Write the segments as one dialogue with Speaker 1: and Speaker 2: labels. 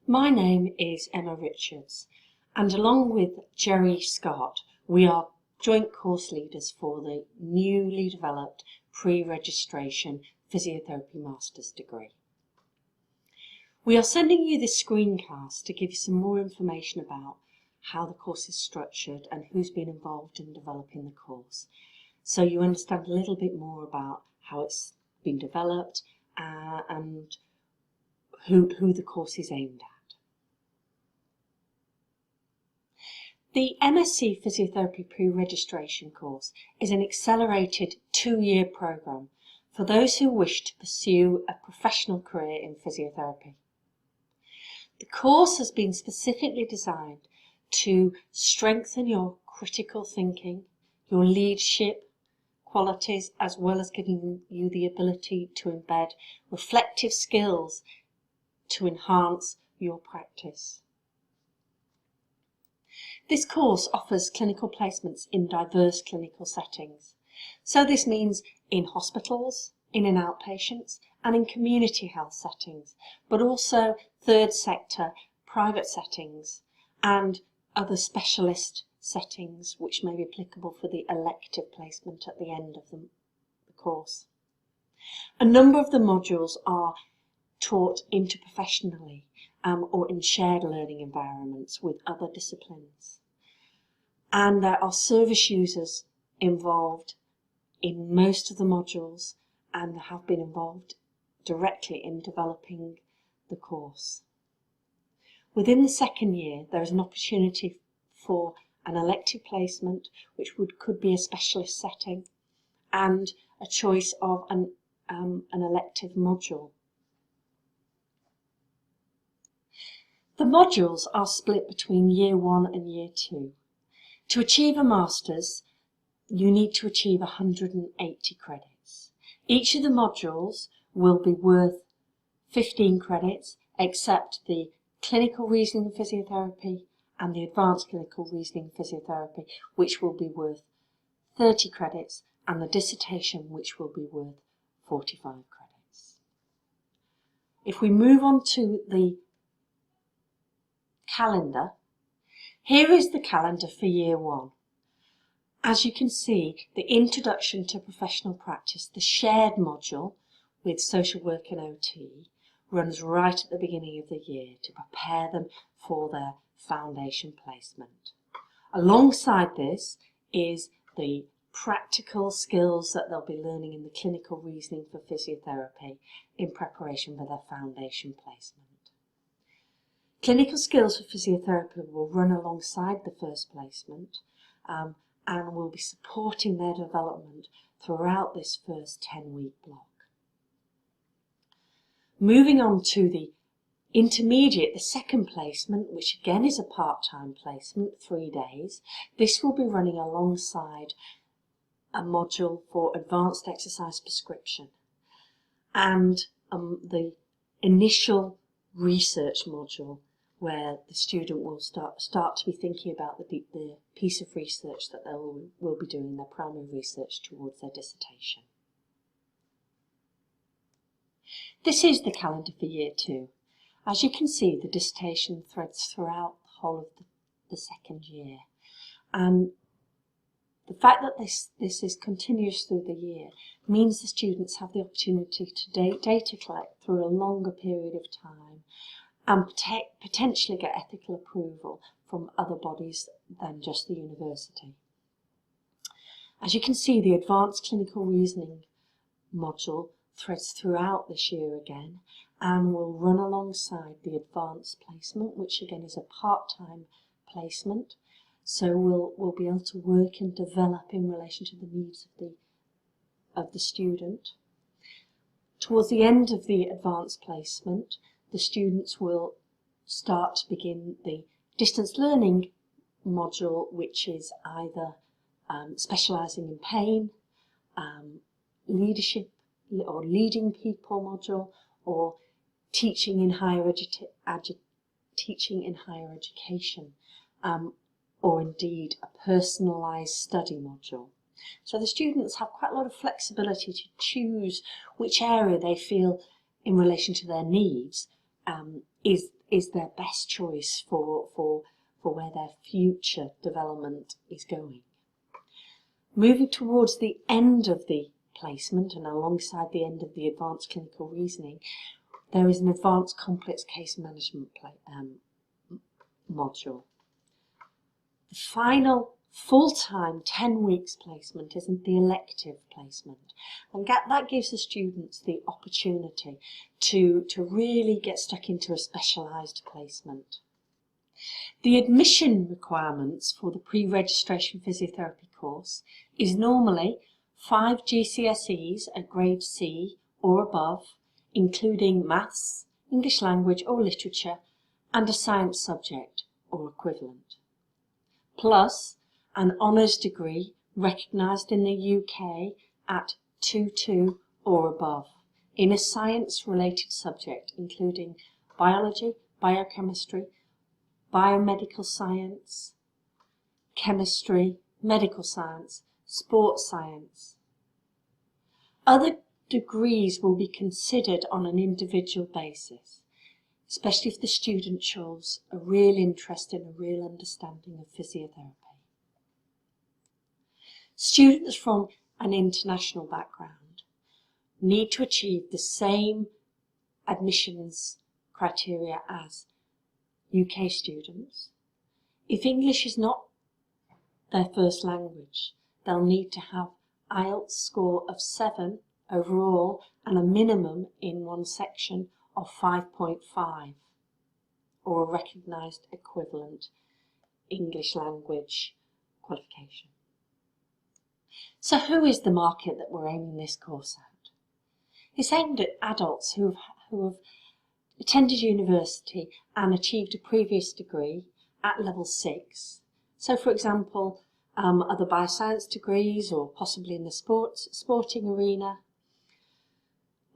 Speaker 1: My name is Emma Richards, and along with Jerry Scott, we are joint course leaders for the newly developed pre-registration physiotherapy master's degree. We are sending you this screencast to give you some more information about how the course is structured and who's been involved in developing the course, so you understand a little bit more about how it's been developed and who the course is aimed at. The MSc Physiotherapy Pre-Registration course is an accelerated 2-year programme for those who wish to pursue a professional career in physiotherapy. The course has been specifically designed to strengthen your critical thinking, your leadership qualities, as well as giving you the ability to embed reflective skills to enhance your practice. This course offers clinical placements in diverse clinical settings. So this means in hospitals, in outpatients and in community health settings, but also third sector, private settings and other specialist settings which may be applicable for the elective placement at the end of the course. A number of the modules are taught interprofessionally or in shared learning environments with other disciplines. And there are service users involved in most of the modules and have been involved directly in developing the course. Within the second year, there is an opportunity for an elective placement, which could be a specialist setting, and a choice of an elective module. The modules are split between Year 1 and Year 2. To achieve a master's, you need to achieve 180 credits. Each of the modules will be worth 15 credits, except the clinical reasoning physiotherapy and the advanced clinical reasoning physiotherapy, which will be worth 30 credits, and the dissertation, which will be worth 45 credits. If we move on to the calendar, here is the calendar for Year 1. As you can see, the Introduction to Professional Practice, the shared module with social work and OT, runs right at the beginning of the year to prepare them for their foundation placement. Alongside this is the practical skills that they'll be learning in the clinical reasoning for physiotherapy in preparation for their foundation placement. Clinical skills for physiotherapy will run alongside the first placement and will be supporting their development throughout this first 10-week block. Moving on to the intermediate, the second placement, which again is a part-time placement, 3 days. This will be running alongside a module for advanced exercise prescription and the initial research module, where the student will start to be thinking about the piece of research that they will be doing, their primary research towards their dissertation. This is the calendar for Year 2. As you can see, the dissertation threads throughout the whole of the second year. And the fact that this is continuous through the year means the students have the opportunity to data collect through a longer period of time and potentially get ethical approval from other bodies than just the university. As you can see, the Advanced Clinical Reasoning module threads throughout this year again and will run alongside the advanced placement, which again is a part-time placement. So we'll be able to work and develop in relation to the needs of the student. Towards the end of the advanced placement, the students will start to begin the distance learning module, which is either specialising in pain, leadership or leading people module, or teaching in higher education, or indeed a personalised study module. So the students have quite a lot of flexibility to choose which area they feel in relation to their needs is is their best choice for where their future development is going. Moving towards the end of the placement and alongside the end of the advanced clinical reasoning, there is an advanced complex case management module. The final full-time 10 weeks placement isn't the elective placement, and that gives the students the opportunity to really get stuck into a specialised placement. The admission requirements for the pre-registration physiotherapy course is normally 5 GCSEs at grade C or above, including maths, English language or literature, and a science subject or equivalent, plus an honours degree recognised in the UK at 2-2 or above in a science-related subject, including biology, biochemistry, biomedical science, chemistry, medical science, sports science. Other degrees will be considered on an individual basis, especially if the student shows a real interest in a real understanding of physiotherapy. Students from an international background need to achieve the same admissions criteria as UK students. If English is not their first language, they'll need to have IELTS score of 7 overall and a minimum in one section of 5.5 or a recognised equivalent English language qualification. So who is the market that we're aiming this course at? It's aimed at adults who have attended university and achieved a previous degree at level 6. So for example, other bioscience degrees or possibly in the sporting arena.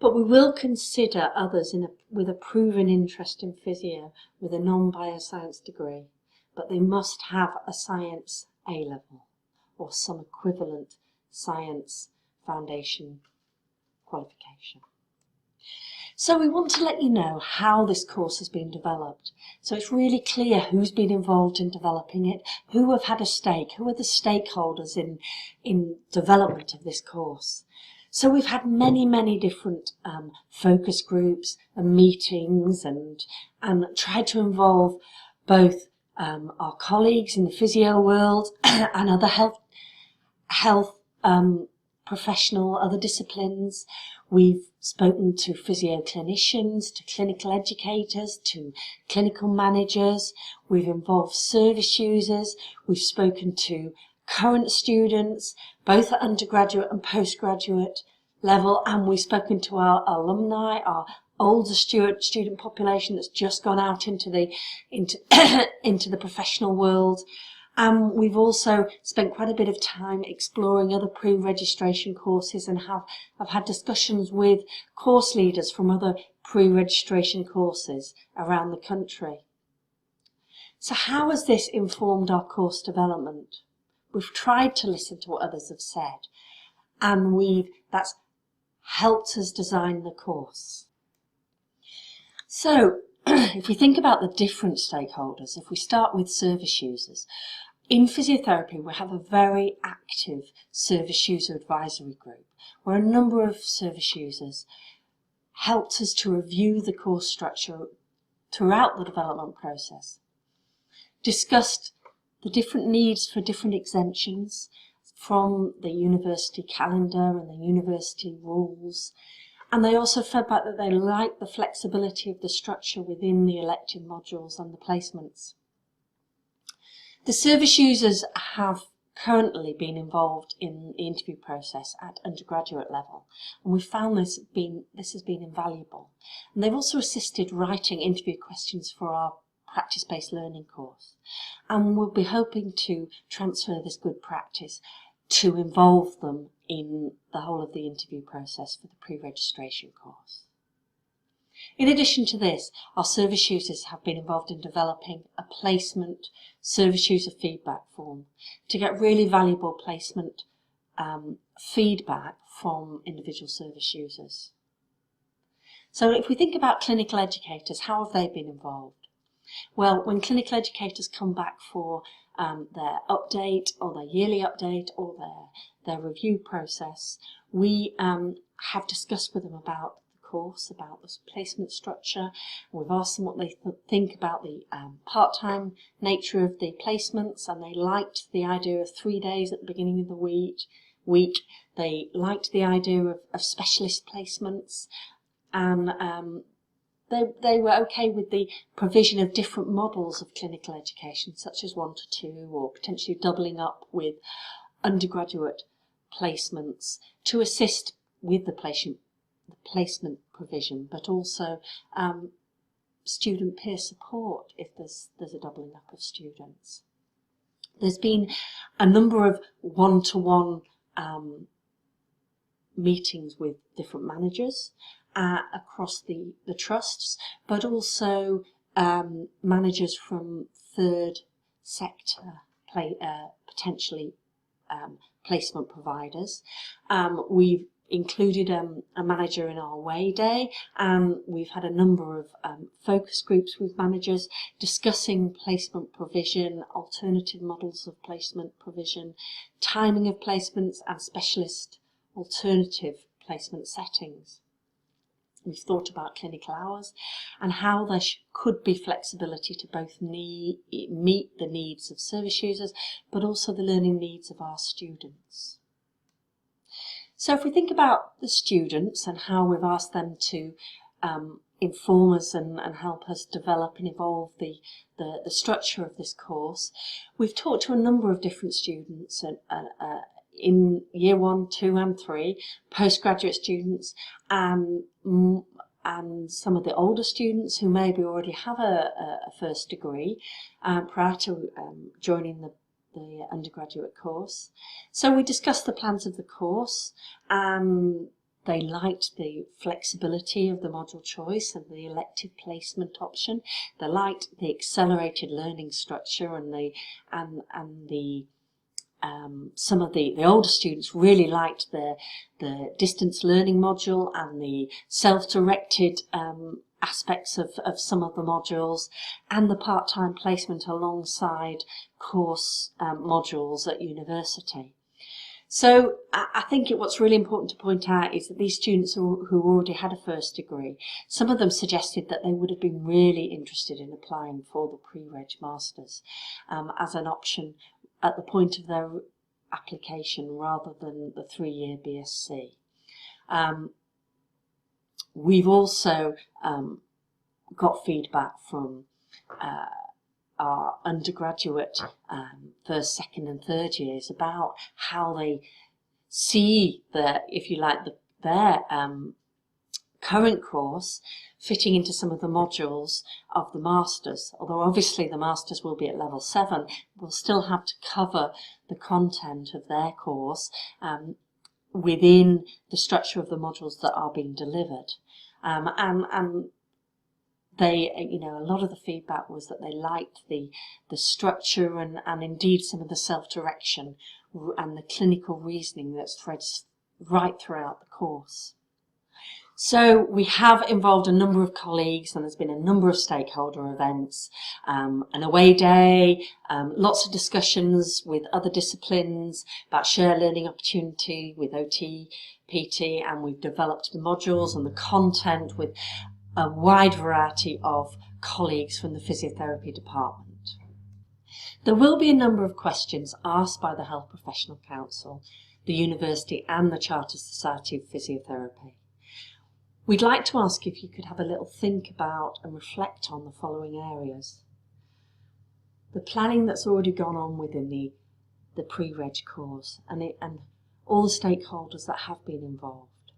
Speaker 1: But we will consider others with a proven interest in physio with a non-bioscience degree, but they must have a science A-level or some equivalent science foundation qualification. So we want to let you know how this course has been developed. So it's really clear who's been involved in developing it, who have had a stake, who are the stakeholders in development of this course. So we've had many different focus groups and meetings and tried to involve both our colleagues in the physio world and other health professional, other disciplines. We've spoken to physio clinicians, to clinical educators, to clinical managers. We've involved service users. We've spoken to current students, both at undergraduate and postgraduate level, and we've spoken to our alumni, our older student population that's just gone out into the professional world. We've also spent quite a bit of time exploring other pre-registration courses and have had discussions with course leaders from other pre-registration courses around the country. So how has this informed our course development? We've tried to listen to what others have said, and that's helped us design the course. So if we think about the different stakeholders, if we start with service users, in physiotherapy we have a very active service user advisory group where a number of service users helped us to review the course structure throughout the development process, discussed the different needs for different exemptions from the university calendar and the university rules, and they also fed back that they liked the flexibility of the structure within the elective modules and the placements. The service users have currently been involved in the interview process at undergraduate level, and we found this has been invaluable. And they've also assisted writing interview questions for our practice-based learning course, and we'll be hoping to transfer this good practice to involve them in the whole of the interview process for the pre-registration course. In addition to this, our service users have been involved in developing a placement service user feedback form to get really valuable placement feedback from individual service users. So if we think about clinical educators, how have they been involved? Well, when clinical educators come back for their update or their yearly update or their review process, we have discussed with them about the course, about the placement structure. We've asked them what they think about the part-time nature of the placements, and they liked the idea of 3 days at the beginning of the week. They liked the idea of specialist placements, and they were okay with the provision of different models of clinical education, such as 1 to 2, or potentially doubling up with undergraduate placements to assist with the placement provision, but also student peer support if there's a doubling up of students. There's been a number of one-to-one meetings with different managers across the trusts, but also managers from third sector, potentially placement providers. We've included a manager in our Way Day, and we've had a number of focus groups with managers discussing placement provision, alternative models of placement provision, timing of placements, and specialist alternative placement settings. We've thought about clinical hours and how there could be flexibility to both meet the needs of service users, but also the learning needs of our students. So if we think about the students and how we've asked them to inform us and help us develop and evolve the structure of this course, we've talked to a number of different students in year 1, 2 and 3, postgraduate students, and some of the older students who maybe already have a first degree prior to joining the undergraduate course. So we discussed the plans of the course, and they liked the flexibility of the module choice and the elective placement option. They liked the accelerated learning structure, and some of the older students really liked the distance learning module and the self-directed aspects of some of the modules, and the part-time placement alongside course modules at university. So I think what's really important to point out is that these students who already had a first degree, some of them suggested that they would have been really interested in applying for the pre-reg masters as an option at the point of their application rather than the 3-year BSc. We've also got feedback from our undergraduate first, second and third years about how they see their current course fitting into some of the modules of the masters. Although obviously the masters will be at level 7, we'll still have to cover the content of their course within the structure of the modules that are being delivered. And they, a lot of the feedback was that they liked the structure and indeed some of the self-direction and the clinical reasoning that's threads right throughout the course. So we have involved a number of colleagues, and there's been a number of stakeholder events, an away day, lots of discussions with other disciplines about shared learning opportunity with OT, PT, and we've developed the modules and the content with a wide variety of colleagues from the physiotherapy department. There will be a number of questions asked by the Health Professional Council, the University and the Chartered Society of Physiotherapy. We'd like to ask if you could have a little think about and reflect on the following areas. The planning that's already gone on within the pre-reg course and all the stakeholders that have been involved.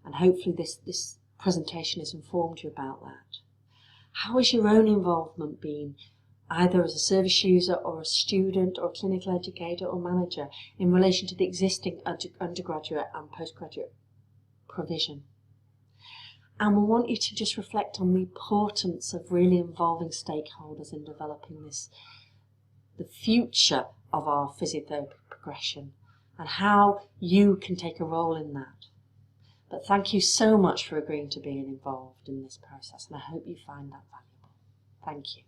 Speaker 1: And hopefully this presentation has informed you about that. How has your own involvement been, either as a service user or a student or a clinical educator or manager, in relation to the existing undergraduate and postgraduate provision? And we want you to just reflect on the importance of really involving stakeholders in developing the future of our physiotherapy progression, and how you can take a role in that. But thank you so much for agreeing to being involved in this process, and I hope you find that valuable. Thank you.